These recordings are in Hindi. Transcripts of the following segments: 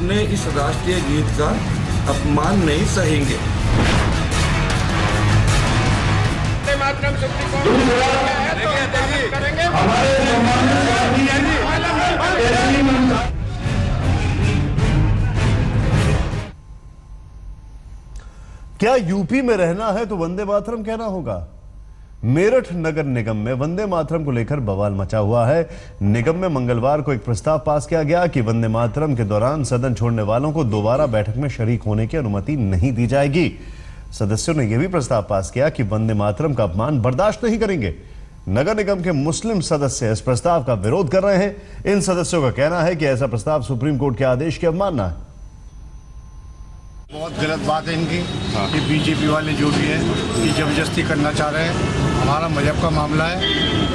अपने इस राष्ट्रीय गीत का अपमान नहीं सहेंगे। मातरम सुप्रीम कोर्ट करेंगे। क्या यूपी में रहना है तो वंदे मातरम कहना होगा? मेरठ नगर निगम में वंदे मातरम को लेकर बवाल मचा हुआ है। निगम में मंगलवार को एक प्रस्ताव पास किया गया कि वंदे मातरम के दौरान सदन छोड़ने वालों को दोबारा बैठक में शरीक होने की अनुमति नहीं दी जाएगी। सदस्यों ने यह भी प्रस्ताव पास किया कि वंदे मातरम का अपमान बर्दाश्त नहीं करेंगे। नगर निगम के मुस्लिम सदस्य इस प्रस्ताव का विरोध कर रहे हैं। इन सदस्यों का कहना है कि ऐसा प्रस्ताव सुप्रीम कोर्ट के आदेश की अवमानना है। बहुत गलत बात है इनकी कि बीजेपी वाले जो भी है ये जबरदस्ती करना चाह रहे हैं। हमारा मजहब का मामला है,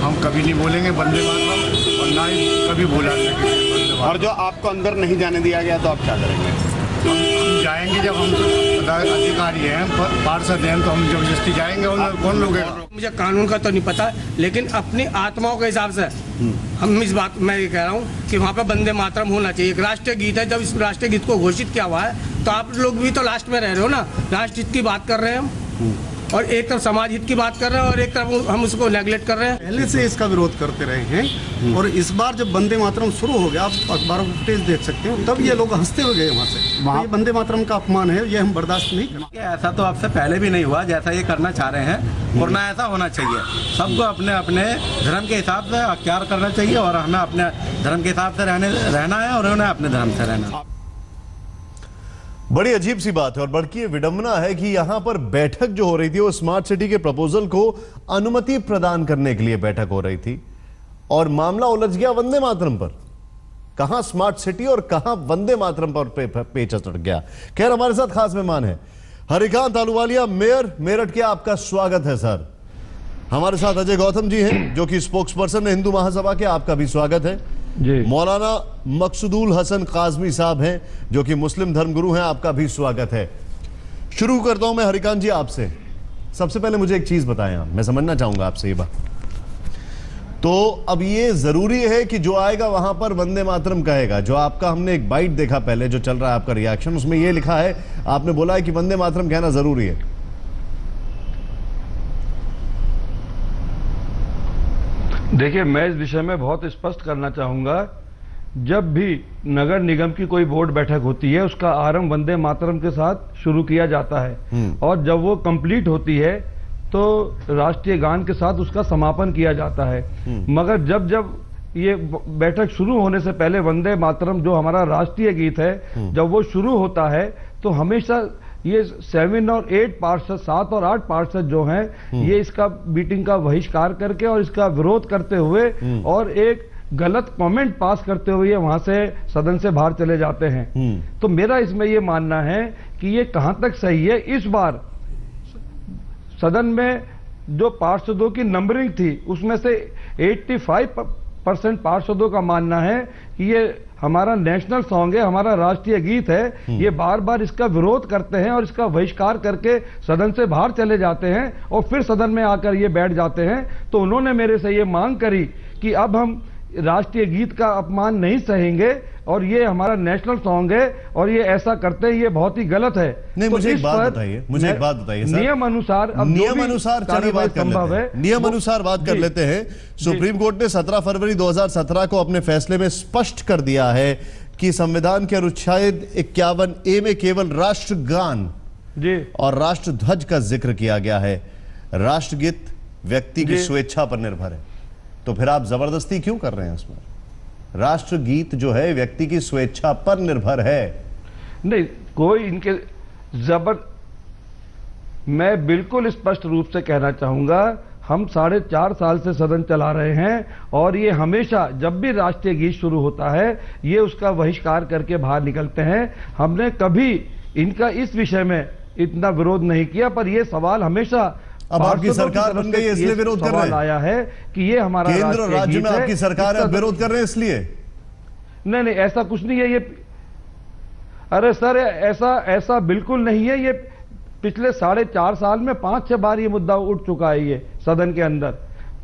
हम कभी नहीं बोलेंगे वंदे मातरम और ना ही कभी बोला जाएगा। और जो आपको अंदर नहीं जाने दिया गया तो आप क्या करेंगे? हम जाएंगे जब हम अधिकारी हैं, पार्षद हैं, तो हम जबरदस्ती जाएंगे और कौन लोग? मुझे कानून का तो नहीं पता, लेकिन अपनी आत्माओं के हिसाब से हम इस बात मैं ये कह रहा हूँ कि वहाँ पे वंदे मातरम होना चाहिए। एक राष्ट्रीय गीत है, जब इस राष्ट्रीय गीत को घोषित किया हुआ है तो आप लोग भी तो लास्ट में रह रहे हो ना। राष्ट्र हित की बात कर रहे हैं हम, और एक तरफ समाज हित की बात कर रहे हैं और एक तरफ हम उसको नेगलेक्ट कर रहे हैं। पहले से इसका विरोध करते रहे हैं और इस बार जब वंदे मातरम शुरू हो गया, आप अखबारों को फुटेज देख सकते हो, तब ये लोग हंसते हुए गए वहाँ से। तो ये वंदे मातरम का अपमान है, ये हम बर्दाश्त नहीं करेंगे। ऐसा तो आपसे पहले भी नहीं हुआ जैसा ये करना चाह रहे हैं, और ना ऐसा होना चाहिए। सबको अपने अपने धर्म के हिसाब से अख्तियार करना चाहिए और हमें अपने धर्म के हिसाब से रहना है और उन्हें अपने धर्म से रहना है। बड़ी अजीब सी बात है और बड़की विडंबना है कि यहां पर बैठक जो हो रही थी वो स्मार्ट सिटी के प्रपोजल को अनुमति प्रदान करने के लिए बैठक हो रही थी और मामला उलझ गया वंदे मातरम पर। कहां स्मार्ट सिटी और कहां वंदे मातरम पर पेच चढ़ गया। खैर, हमारे साथ खास मेहमान है हरिकांत आलूवालिया, मेयर मेरठ के। आपका स्वागत है सर। हमारे साथ अजय गौतम जी हैं जो कि स्पोक्स पर्सन है हिंदू महासभा के। आपका भी स्वागत है जी। मौलाना मकसूदुल हसन काजमी साहब हैं जो कि मुस्लिम धर्मगुरु हैं। आपका भी स्वागत है। शुरू करता हूं मैं हरिकांत जी आपसे। सबसे पहले मुझे एक चीज बताएं आप, मैं समझना चाहूंगा आपसे ये बात। तो अब ये जरूरी है कि जो आएगा वहां पर वंदे मातरम कहेगा? जो आपका हमने एक बाइट देखा पहले जो चल रहा है आपका रिएक्शन, उसमें ये लिखा है, आपने बोला है कि वंदे मातरम कहना जरूरी है। देखिए, मैं इस विषय में बहुत स्पष्ट करना चाहूंगा, जब भी नगर निगम की कोई बोर्ड बैठक होती है उसका आरंभ वंदे मातरम के साथ शुरू किया जाता है और जब वो कंप्लीट होती है तो राष्ट्रीय गान के साथ उसका समापन किया जाता है। मगर जब जब ये बैठक शुरू होने से पहले वंदे मातरम जो हमारा राष्ट्रीय गीत है, जब वो शुरू होता है तो हमेशा ये 7 और 8 पार्षद, 7 और 8 पार्षद जो हैं, ये इसका मीटिंग का बहिष्कार करके और इसका विरोध करते हुए और एक गलत कमेंट पास करते हुए वहां से सदन से बाहर चले जाते हैं। तो मेरा इसमें ये मानना है कि ये कहां तक सही है। इस बार सदन में जो पार्षदों की नंबरिंग थी उसमें से 85% पार्षदों का मानना है कि ये हमारा नेशनल सॉन्ग है, हमारा राष्ट्रीय गीत है। ये बार बार इसका विरोध करते हैं और इसका बहिष्कार करके सदन से बाहर चले जाते हैं और फिर सदन में आकर ये बैठ जाते हैं। तो उन्होंने मेरे से ये मांग करी कि अब हम राष्ट्रीय गीत का अपमान नहीं सहेंगे और ये हमारा नेशनल सॉन्ग है और ये ऐसा करते हैं, ये बहुत ही गलत है। नहीं, तो मुझे एक बात बताइए, मुझे एक बात बताइए सर। नियम अनुसार, नियम अनुसार चलिए बात कर लेते हैं। नियम अनुसार बात कर लेते हैं। सुप्रीम कोर्ट ने 17 फरवरी 2017 को अपने फैसले में स्पष्ट कर दिया है कि संविधान के अनुच्छेद 51A में केवल राष्ट्रगान और राष्ट्र ध्वज का जिक्र किया गया है। राष्ट्रगीत व्यक्ति की स्वेच्छा पर निर्भर है। तो फिर आप जबरदस्ती क्यों कर रहे हैं उसमें? राष्ट्रगीत जो है व्यक्ति की स्वेच्छा पर निर्भर है। नहीं, कोई इनके मैं बिल्कुल स्पष्ट रूप से कहना चाहूंगा, हम 4.5 साल से सदन चला रहे हैं और ये हमेशा जब भी राष्ट्रीय गीत शुरू होता है ये उसका बहिष्कार करके बाहर निकलते हैं। हमने कभी इनका इस विषय में इतना विरोध नहीं किया, पर यह सवाल हमेशा अब आपकी सरकार बन गई है इसलिए विरोध कर रहे हैं। आया है कि ये हमारा केंद्र और राज्य में आपकी सरकार है, विरोध कर रहे हैं इसलिए? नहीं, ऐसा कुछ नहीं है। ये अरे सर, ऐसा बिल्कुल नहीं है। ये पिछले 4.5 साल में 5-6 बार ये मुद्दा उठ चुका है ये सदन के अंदर।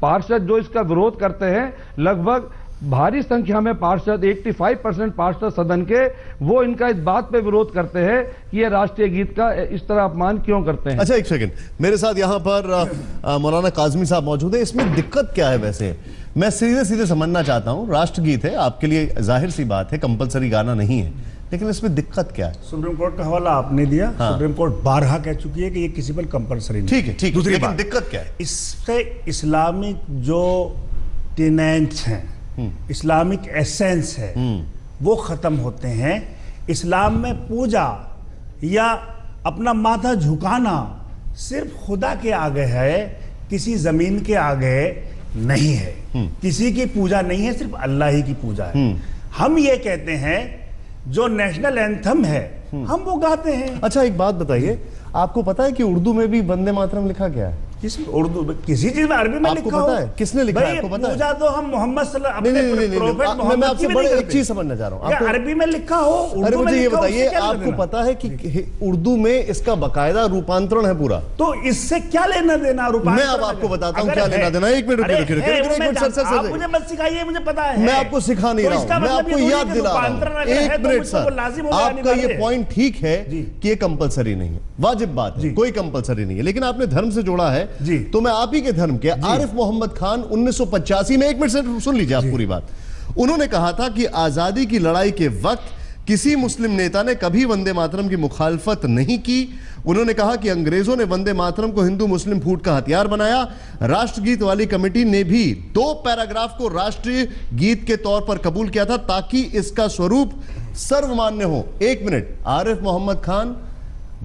पार्षद जो इसका विरोध करते हैं लगभग भारी संख्या में पार्षद 85% पार्षद सदन के वो इनका इस बात पे विरोध करते हैं कि ये राष्ट्रीय गीत का इस तरह अपमान क्यों करते हैं। अच्छा एक सेकंड, मेरे साथ यहाँ पर मौलाना काज़मी साहब मौजूद है। इसमें दिक्कत क्या है? वैसे मैं सीधे सीधे समझना चाहता हूँ, राष्ट्रगीत है, आपके लिए जाहिर सी बात है कंपलसरी गाना नहीं है, लेकिन इसमें दिक्कत क्या है? सुप्रीम कोर्ट का हवाला आपने दिया। हाँ। सुप्रीम कोर्ट बारहा कह चुकी है कि ये किसी पर कंपलसरी नहीं। ठीक है, ठीक है, दूसरी लेकिन बात, दिक्कत क्या है? इससे इस्लामिक जो टेनेंट्स हैं, इस्लामिक एसेंस है, वो खत्म होते हैं। इस्लाम में पूजा या अपना माथा झुकाना सिर्फ खुदा के आगे है, किसी जमीन के आगे नहीं है। किसी की पूजा नहीं है, सिर्फ अल्लाह ही की पूजा है। हम ये कहते हैं जो नेशनल एंथम है हम वो गाते हैं। अच्छा एक बात बताइए, आपको पता है कि उर्दू में भी वंदे मातरम लिखा गया है? किसी उर्दू किसी चीज में अरबी में आपको लिखा पता हो? है किसने लिखा है? आपको पता है? पूजा तो हम मोहम्मद मैं आपसे बड़े एक चीज समझना चाह रहा हूँ। अरबी में लिखा हो, अरे मुझे ये बताइए, आपको पता है कि उर्दू में इसका बकायदा रूपांतरण है पूरा? तो इससे क्या लेना देना? मैं अब आपको बताता हूँ क्या लेना देना। एक मिनट सर, मुझे मत सिखाइए, मुझे पता है। मैं आपको सिखा नहीं रहा हूँ, मैं आपको याद दिला रहा हूँ। एक मिनट सर, आपका ये पॉइंट ठीक है कि ये कंपलसरी नहीं है, वाजिब बात है, कोई कंपलसरी नहीं है, लेकिन आपने धर्म से जोड़ा है तो मैं आप ही के धर्म के आरिफ मोहम्मद खान 1985 में, एक मिनट से सुन लीजिए आप पूरी बात, उन्होंने कहा था कि आजादी की लड़ाई के वक्त किसी मुस्लिम नेता ने कभी वंदे मातरम की मुखालफत नहीं की। उन्होंने कहा कि अंग्रेजों ने वंदे मातरम को हिंदू मुस्लिम फूट का हथियार बनाया। राष्ट्रगीत वाली कमेटी ने भी 2 पैराग्राफ को राष्ट्रीय गीत के तौर पर कबूल किया था ताकि इसका स्वरूप सर्वमान्य हो। एक मिनट, आरिफ मोहम्मद खान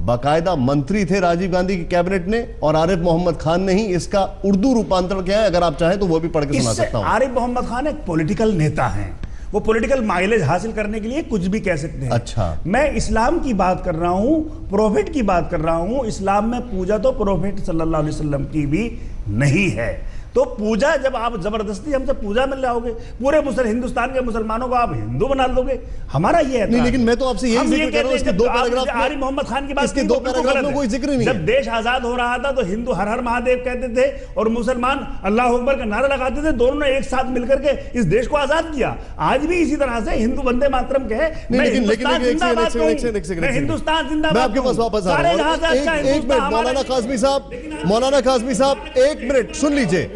बाकायदा मंत्री थे राजीव गांधी की कैबिनेट ने, और आरिफ मोहम्मद खान ने ही इसका उर्दू रूपांतरण किया है। अगर आप चाहें तो वो भी पढ़ के सुना सकता हूं। आरिफ मोहम्मद खान एक पॉलिटिकल नेता हैं, वो पॉलिटिकल माइलेज हासिल करने के लिए कुछ भी कह सकते हैं। अच्छा, मैं इस्लाम की बात कर रहा हूं, प्रोफेट की बात कर रहा हूं। इस्लाम में पूजा तो प्रोफेट सल्लल्लाहु अलैहि वसल्लम की भी नहीं है। तो पूजा, जब आप जबरदस्ती हमसे पूजा मिल जाओगे, पूरे हिंदुस्तान के मुसलमानों को आप हिंदू बना दोगे, हमारा ये नहीं, लेकिन मैं तो आपसे यही जिक्र कर रहा हूं, इसके 2 पैराग्राफ में आरिफ मोहम्मद खान की बात, इसके 2 पैराग्राफ में कोई जिक्र नहीं है। जब देश आजाद हो रहा था तो हिंदू हर हर महादेव कहते थे और मुसलमान अल्लाह अकबर का नारा लगाते थे। दोनों ने एक साथ मिलकर के इस देश को आजाद किया। आज भी इसी तरह से हिंदू वंदे मातरम के हैं। मैं हिंदुस्तान जिंदाबाद, मैं आपके पास वापस आ रहा हूं। एक मिनट मौलाना काज़मी साहब, मौलाना काज़मी साहब एक मिनट सुन लीजिए।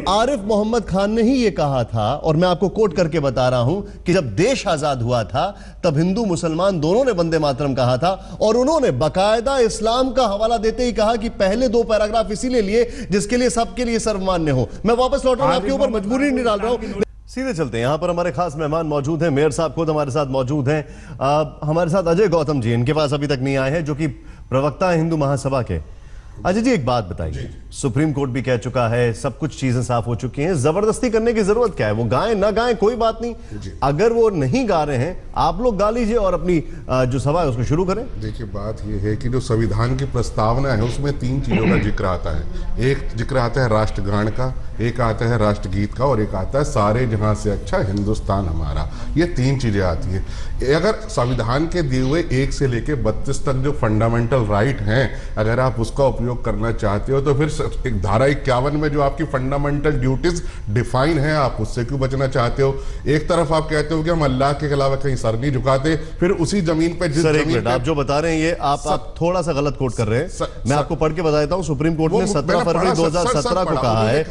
आरिफ मोहम्मद खान ने ही यह कहा था, और मैं आपको कोट करके बता रहा हूं, कि जब देश आजाद हुआ था तब हिंदू मुसलमान दोनों ने वंदे मातरम कहा था, और उन्होंने बाकायदा इस्लाम का हवाला देते ही कहा कि पहले 2 पैराग्राफ इसीलिए लिए जिसके लिए सबके लिए सर्वमान्य हो। मैं वापस लौट रहा हूं, आपके ऊपर मजबूरी नहीं डाल रहा हूं। सीधे चलते हैं, यहां पर हमारे खास मेहमान मौजूद हैं, मेयर साहब खुद हमारे साथ मौजूद हैं। हमारे साथ अजय गौतम जी, इनके पास अभी तक नहीं आए हैं, जो कि प्रवक्ता है हिंदू महासभा के। अजय जी एक बात बताइए, सुप्रीम कोर्ट भी कह चुका है, सब कुछ चीजें साफ हो चुकी हैं, जबरदस्ती करने की जरूरत क्या है? वो गाएं ना गाएं कोई बात नहीं, अगर वो नहीं गा रहे हैं आप लोग गा लीजिए और अपनी जो सभा है उसको शुरू करें। देखिए बात ये है कि जो संविधान की प्रस्तावना है उसमें 3 चीजों का जिक्र आता है। एक जिक्र आता है राष्ट्रगान का, एक आता है राष्ट्रगीत का, और एक आता है सारे जहां से अच्छा हिंदुस्तान हमारा। ये 3 चीजें आती है। अगर संविधान के दिए हुए 1 से लेकर 32 तक जो फंडामेंटल राइट हैं, अगर आप उसका उपयोग करना चाहते हो तो फिर एक धारा 51 में जो आपकी फंडामेंटल ड्यूटीज डिफाइन है, आप उससे क्यों बचना चाहते हो? एक तरफ आप कहते हो कि हम अल्लाह के अलावा कहीं सर नहीं झुकाते, फिर उसी जमीन पे जिस जमीन पे आप जो बता रहे हैं ये आप थोड़ा सा गलत कोट कर रहे हैं। मैं आपको पढ़ के बता देता हूं, सुप्रीम कोर्ट ने 17 फरवरी 2017 को कहा है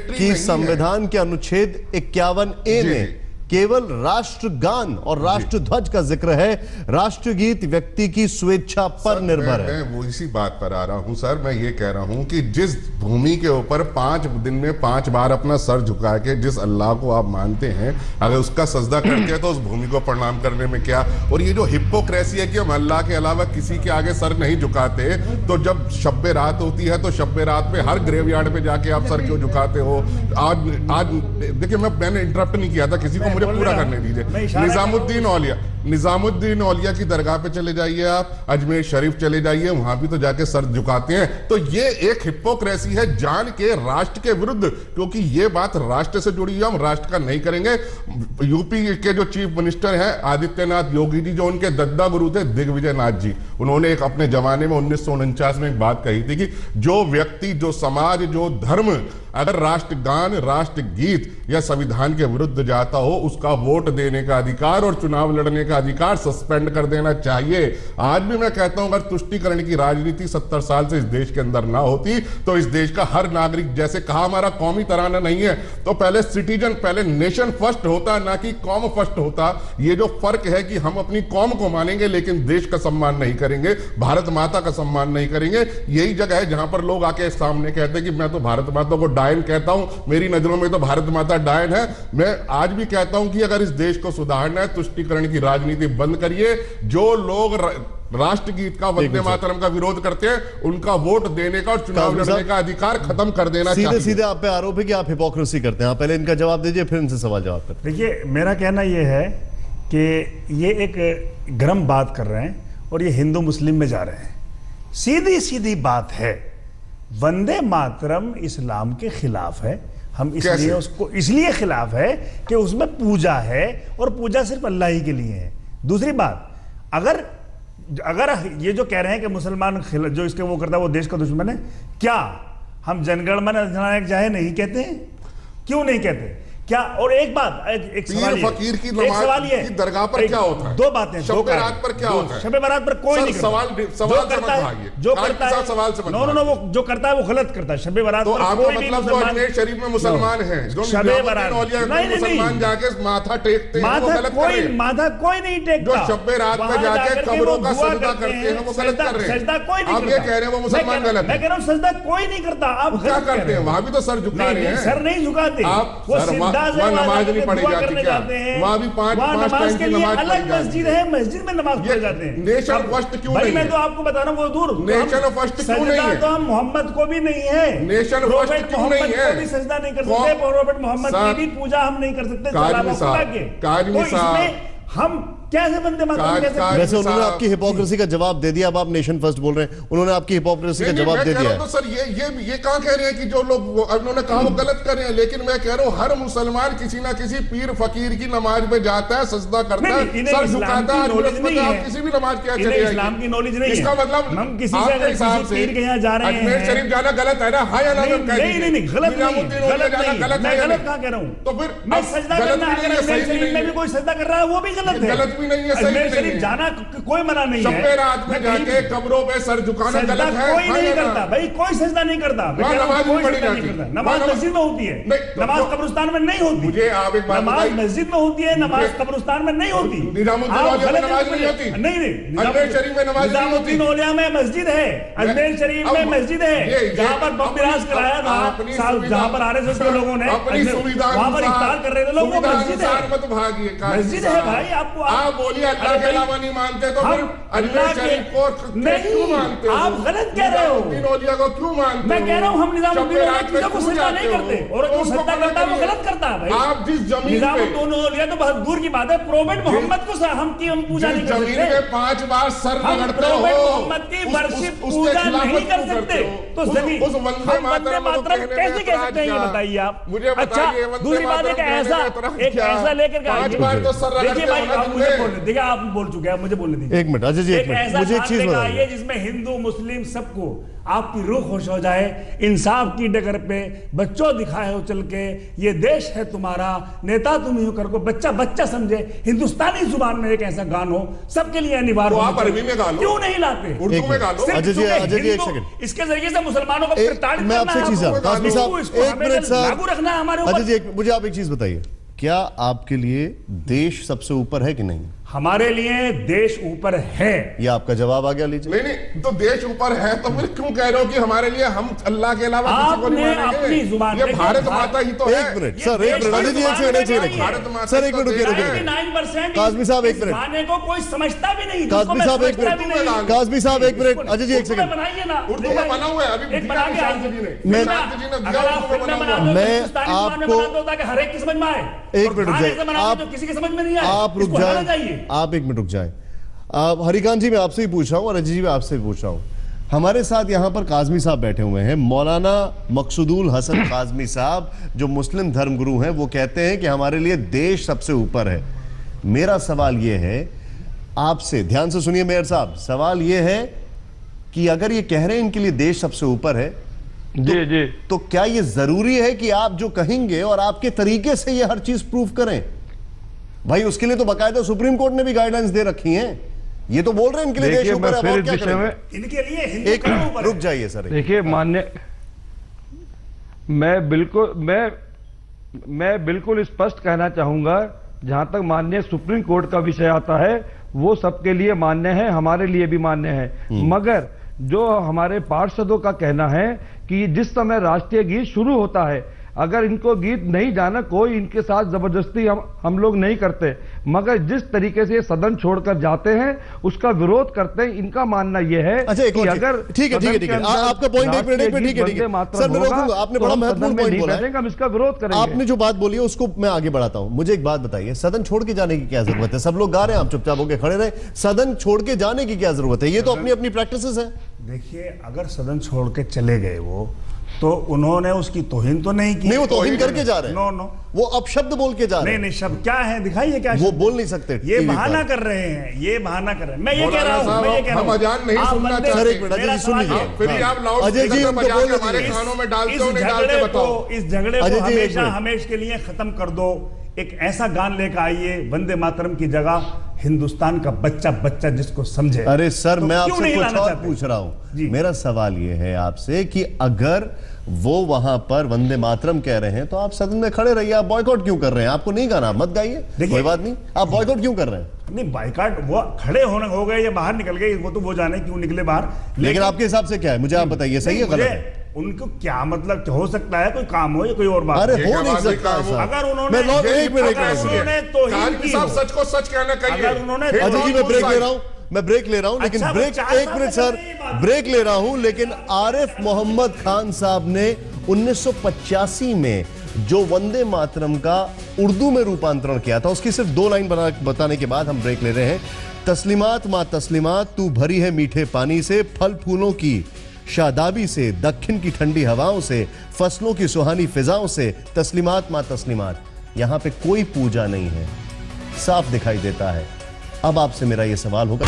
कि संविधान के अनुच्छेद 51A में केवल राष्ट्रगान और राष्ट्रध्वज का जिक्र है, राष्ट्रगीत व्यक्ति की स्वेच्छा पर निर्भर है। मैं वो इसी बात पर आ रहा हूं सर, मैं ये कह रहा हूं कि जिस भूमि के ऊपर 5 दिन में 5 बार अपना सर झुका के जिस अल्लाह को आप मानते हैं, अगर उसका सजदा करते हैं तो उस भूमि को प्रणाम करने में क्या? और ये जो हिपोक्रेसी है कि हम अल्लाह के अलावा किसी के आगे सर नहीं झुकाते, तो जब शब्बे रात होती है तो शब्बे रात पे हर ग्रेवयार्ड पे जाके आप सर क्यों झुकाते हो? आज देखिए मैंने इंटरप्ट नहीं किया था किसी को, मुझे बोल पूरा रहा हूं। करने दीजिए। मैं इशारा निजामुद्दीन औलिया की दरगाह पे चले जाइए आप, अजमेर शरीफ चले जाइए, वहां भी तो जाके सर झुकाते हैं। तो ये एक हिपोक्रेसी है जान के राष्ट्र के विरुद्ध, क्योंकि ये बात राष्ट्र से जुड़ी हुई, हम राष्ट्र का नहीं करेंगे। यूपी के जो चीफ मिनिस्टर हैं आदित्यनाथ योगी जी, जो उनके दद्दा गुरु थे दिग्विजय नाथ जी, उन्होंने एक अपने जमाने में 1949 में एक बात कही थी कि जो व्यक्ति, जो समाज, जो धर्म अगर राष्ट्रगान, राष्ट्रगीत या संविधान के विरुद्ध जाता हो, उसका वोट देने का अधिकार और चुनाव लड़ने का अधिकार सस्पेंड कर देना चाहिए। आज भी मैं कहता हूं अगर तुष्टीकरण की राजनीति 70 साल से इस देश के अंदर ना होती तो इस देश का हर नागरिक, जैसे कहा हमारा कौमी तराना नहीं है, तो पहले सिटीजन, पहले नेशन फर्स्ट होता, ना कि कौम फर्स्ट होता। ये जो फर्क है कि हम अपनी कौम को मानेंगे लेकिन देश का सम्मान नहीं करेंगे, भारत माता का सम्मान नहीं करेंगे। यही जगह है जहां पर लोग आके सामने कहते हैं कि मैं तो भारत माता को डायन कहता हूं, मेरी नजरों में तो भारत माता डायन है। मैं आज भी कहता हूं कि अगर इस देश को सुधारना है, तुष्टीकरण की राजनीति बंद करिए। जो लोग राष्ट्रगीत का, वंदे मातरम का विरोध करते हैं, उनका वोट देने का और चुनाव लड़ने का अधिकार खत्म कर देना चाहिए। सीधे आप पे आरोप है कि आप हिपोक्रेसी करते हैं। आप पहले इनका जवाब दीजिए, फिर इनसे सवाल जवाब करते हैं। देखिए, मेरा कहना यह है कि ये एक गर्म बात कर रहे हैं और ये हिंदू मुस्लिम में जा रहे हैं। सीधी सीधी बात है, वंदे मातरम इस्लाम के खिलाफ है। हम इसलिए उसको इसलिए खिलाफ है कि उसमें पूजा है और पूजा सिर्फ अल्लाह ही के लिए है। दूसरी बात, अगर ये जो कह रहे हैं कि मुसलमान जो इसके वो करता है वो देश का दुश्मन है, क्या हम जनगणमन अधिनायक जाहे नहीं कहते हैं? क्यों नहीं कहते? क्या? और एक बात, एक सवाल फकीर की नमाज की दरगाह पर क्या होता है? दो बातें, शब बारात पर क्या होता है? शब बारात पर कोई नहीं सवाल करता है, जो करता है सवाल से नो वो जो करता है वो गलत करता है। शब बारात तो पर आपका कोई मतलब जो अजमेर शरीफ में मुसलमान हैं, जो शब बारात मुसलमान जाके माथा टेकते हैं, वो गलत कर रहे हैं। माथा कोई नहीं टेकता। जो शब रात में जाके कब्रों का सजदा करते हैं वो गलत कर रहे हैं। सजदा कोई नहीं आप ये कह रहे हैं वो मुसलमान गलत है। मैं कह रहा हूं सजदा कोई नहीं करता। आप क्या करते हैं? वहां भी तो सर झुका रहे हैं। सर नहीं झुकाते, आप वो सिद्धा से नमाज नहीं पढ़ी जाती क्या? वहां भी पांच नमाज के लिए अलग पढ़ी मस्जिद है, मस्जिद में नमाज पढ़े जाते हैं। नेशन फर्स्ट क्यों नहीं है? मैं तो आपको बता रहा हूं, वो दूर नेशन फर्स्ट क्यों नहीं है? तो हम मोहम्मद को भी नहीं है, नेशन फर्स्ट क्यों नहीं है? भी सजदा नहीं कर सकते, प्रोफेट मोहम्मद की भी पूजा हम नहीं कर सकते। तो इसमें हम कैसे बंदे मातरम कैसे? वैसे उन्होंने आपकी हिपोक्रेसी का जवाब दे दिया। अब आप नेशन फर्स्ट बोल रहे हैं, उन्होंने आपकी हिपोक्रेसी का जवाब दे दिया है। तो सर ये कहां कह रहे हैं कि जो लोग उन्होंने कहा वो गलत कर रहे हैं, लेकिन मैं कह रहा हूं हर मुसलमान किसी ना किसी पीर फकीर की नमाज में जाता है, सजदा करता है, सर झुकाता है। आप किसी भी नमाज क्या चले इस्लाम की नॉलेज नहीं है। इसका मतलब हम किसी पीर के यहाँ जा रहे हैं, अजमेर शरीफ जाना गलत है ना? हाँ या ना? नहीं, गलत नहीं, मैं गलत कहां कह रहा हूं? तो फिर मैं सजदा करना, अगर अजमेर शरीफ में भी कोई सजदा कर रहा है वो भी गलत है। गलत भी नहीं है, सही नहीं है। जाना कोई मना नहीं है। शब रात में जाके कब्रों पे सर झुकाना गलत है। कोई नहीं करता भाई, कोई सजदा नहीं करता। नमाज नहीं पढ़ी जाती। नमाज मस्जिद में होती है, नमाज कब्रिस्तान में नहीं होती। मुझे आप एक बात नमाज मस्जिद में होती है, नमाज कब्रिस्तान में नहीं होती। निजामुद्दीन औलिया में नमाज नहीं होती। नहीं, अजमेर शरीफ में नमाज नहीं होती। निजामुद्दीन औलिया में मस्जिद है, अजमेर शरीफ में मस्जिद है, जहां पर बम विराज कराया था, जहां पर आरएसएस के लोगों ने अपनी सुविधा, वहां पर इफ्तार कर रहे थे लोग, वो मस्जिद है। मत भागिए, मस्जिद है भाई। आपको आप बोलिए अल्लाह के अलावा नहीं मानते तो फिर अजमेर शरीफ को क्यों मानते हो? आप गलत कह रहे हो। निजामुद्दीन औलिया को क्यों मानते हो? मैं कह रहा हूं हम निजामुद्दीन औलिया को सजदा नहीं करते, और जो सजदा करता है वो गलत करता है भाई। आप जिस जमीन निजामुद्दीन औलिया तो बहुत दूर की बात है, प्रोफेट मोहम्मद को हम पूजा नहीं कर सकते। जमीन में 5 बार सर रगड़ते हो, प्रोफेट मोहम्मद की वर्शिप पूजा नहीं कर सकते, तो जमीन उस वंदे मातरम कैसे कह सकते हैं ये बताइए आप। मुझे अच्छा, दूसरी बात एक ऐसा लेकर देखिए भाई, देखिए आप बोल चुके हैं, मुझे बोलने दीजिए। एक मिनट अजय जी, एक मिनट, मुझे एक चीज बताइए। जिसमें हिंदू मुस्लिम सबको आपकी रूह खुश हो जाए, इंसाफ की डगर पे बच्चों दिखाए हो चल के, ये देश है तुम्हारा, नेता तुम ही हो कर को बच्चा समझे, हिंदुस्तानी जुबान में एक ऐसा गान हो सबके लिए अनिवार्य हो। आप अरबी में गा लो, क्यों नहीं लाते? उर्दू में गा लो। अजय जी एक सेकंड, इसके जरिए से मुसलमानों को प्रताड़ित मैं आपसे एक चीज कासमी साहब, एक मिनट सर, लागू रखना है हमारे ऊपर। अजय जी मुझे आप एक चीज बताइए, क्या आपके लिए देश सबसे ऊपर है कि नहीं? हमारे लिए देश ऊपर है। ये आपका जवाब आ गया, लीजिए। नहीं नहीं, तो देश ऊपर है तो फिर क्यों कह रहे हो कि हमारे लिए हम अल्लाह के अलावा किसी को नहीं आपने अपनी जुबान मानेंगे? ये भारत माता ही तो है। एक मिनट सर, एक मिनट अजय जी, एक सेकंड सर, एक मिनट रुकिए, रुकिए। 99% काज़मी साहब एक मिनट, गाने को कोई समझता भी नहीं। काज़मी साहब एक मिनट, काज़मी साहब एक मिनट, अजय जी एक सेकंड। बनाइए ना, उर्दू में बना हुआ है अभी, एक बना के शांति जी ने मैं आपको हर एक की समझ में आए। एक मिनट रुक जाइए, आप किसी की समझ में नहीं आए, आप रुक जाए, आप एक मिनट रुक जाए। हरिकांत जी मैं आपसे ही पूछ रहा हूं और अजय जी मैं आपसे भी पूछ रहा हूं। हमारे साथ यहां पर काज़मी साहब बैठे हुए हैं, मौलाना मकसूदुल हसन काज़मी साहब, जो मुस्लिम धर्मगुरु हैं, वो कहते हैं कि हमारे लिए देश सबसे ऊपर है। मेरा सवाल यह है आपसे, ध्यान से सुनिए मेयर साहब, सवाल यह है कि अगर ये कह रहे हैं इनके लिए देश सबसे ऊपर है, जी जी, तो क्या ये जरूरी है कि आप जो कहेंगे और आपके तरीके से ये हर चीज प्रूव करें? भाई उसके लिए तो बाकायदा सुप्रीम कोर्ट ने भी गाइडलाइंस दे रखी हैं। ये तो बोल रहे हैं इनके लिए देश ऊपर है, और क्या करेंगे? इनके लिए एक मिनट रुक जाइए सर। देखिए मान्य, मैं बिल्कुल स्पष्ट कहना चाहूंगा, जहां तक माननीय सुप्रीम कोर्ट का विषय आता है वो सबके लिए मान्य है, हमारे लिए भी मान्य है। मगर जो हमारे पार्षदों का कहना है कि जिस समय राष्ट्रीय गीत शुरू होता है, अगर इनको गीत नहीं जाना, कोई इनके साथ जबरदस्ती हम लोग नहीं करते, मगर जिस तरीके से ये सदन छोड़कर जाते हैं उसका विरोध करते हैं। इनका मानना यह है कि अगर ठीक है आपका पॉइंट एक मिनट ठीक है सर, मैं रोकूंगा, आपने बड़ा महत्वपूर्ण पॉइंट बोला है, हम इसका विरोध करेंगे। आपने जो बात बोली है उसको मैं आगे बढ़ाता हूं। मुझे एक बात बताइए, सदन छोड़ के जाने की क्या जरूरत है? सब लोग गा रहे हैं, आप चुपचाप होकर खड़े रहे, सदन छोड़ के जाने की क्या जरूरत है? ये तो अपनी अपनी प्रैक्टिसेस है। देखिए, अगर सदन छोड़ के चले गए वो, तो उन्होंने उसकी तौहीन तो नहीं की। नहीं, वो तौहीन करके जा रहे हैं। नो, वो अपशब्द बोल के जा रहे हैं। नहीं, शब्द क्या है, दिखाइए क्या वो बोल नहीं सकते। ये बहाना कर रहे हैं, ये बहाना कर रहे हैं। मैं ये कह रहा हूं, हम अजान नहीं सुनना चाहते। एक मिनट अजय जी सुन लीजिए, फिर आप लाउड स्पीकर बजा के हमारे कानों में डालते हो, नहीं डालते बताओ। इस झगड़े को हमेशा हमेशा के लिए खत्म कर दो। एक ऐसा गान लेकर आइए, वंदे मातरम की जगह हिंदुस्तान का बच्चा बच्चा जिसको समझे। अरे सर, मैं आपसे कुछ और पूछ रहा हूं। मेरा सवाल यह है आपसे कि अगर वो वहां पर वंदे मातरम कह रहे हैं तो आप सदन में खड़े रहिए। आप बॉयकॉट क्यों कर रहे हैं? आपको नहीं गाना, मत गाइए, कोई बात नहीं। आप बॉयकॉट क्यों कर रहे हैं? नहीं, बॉयकॉट वो खड़े होने हो गए या बाहर निकल गए, वो तो वो जाने क्यों निकले बाहर। लेकिन आपके हिसाब से क्या है, मुझे आप बताइए, सही है गलत है? उनको क्या मतलब, हो सकता है कोई काम हो या कोई और बात। अरे हो नहीं सकता। अगर उन्होंने एक मिनट सच को सच कहना चाहिए। अगर उन्होंने, अजय जी मैं ब्रेक ले रहा हूं, मैं ब्रेक ले रहा हूं, लेकिन ब्रेक, एक मिनट सर, ब्रेक ले रहा हूं, लेकिन आरिफ मोहम्मद खान साहब ने 1985 में जो वंदे मातरम का उर्दू में रूपांतरण किया था, उसकी सिर्फ 2 लाइन बताने के बाद हम ब्रेक ले रहे हैं। तस्लीमात माँ तस्लीमात, तू भरी है मीठे पानी से, फल फूलों की शादाबी से, दक्षिण की ठंडी हवाओं से, फसलों की सुहानी फिजाओं से, तस्लीमात माँ तस्लीमात। यहां पे कोई पूजा नहीं है, साफ दिखाई देता है। अब आपसे मेरा यह सवाल होगा,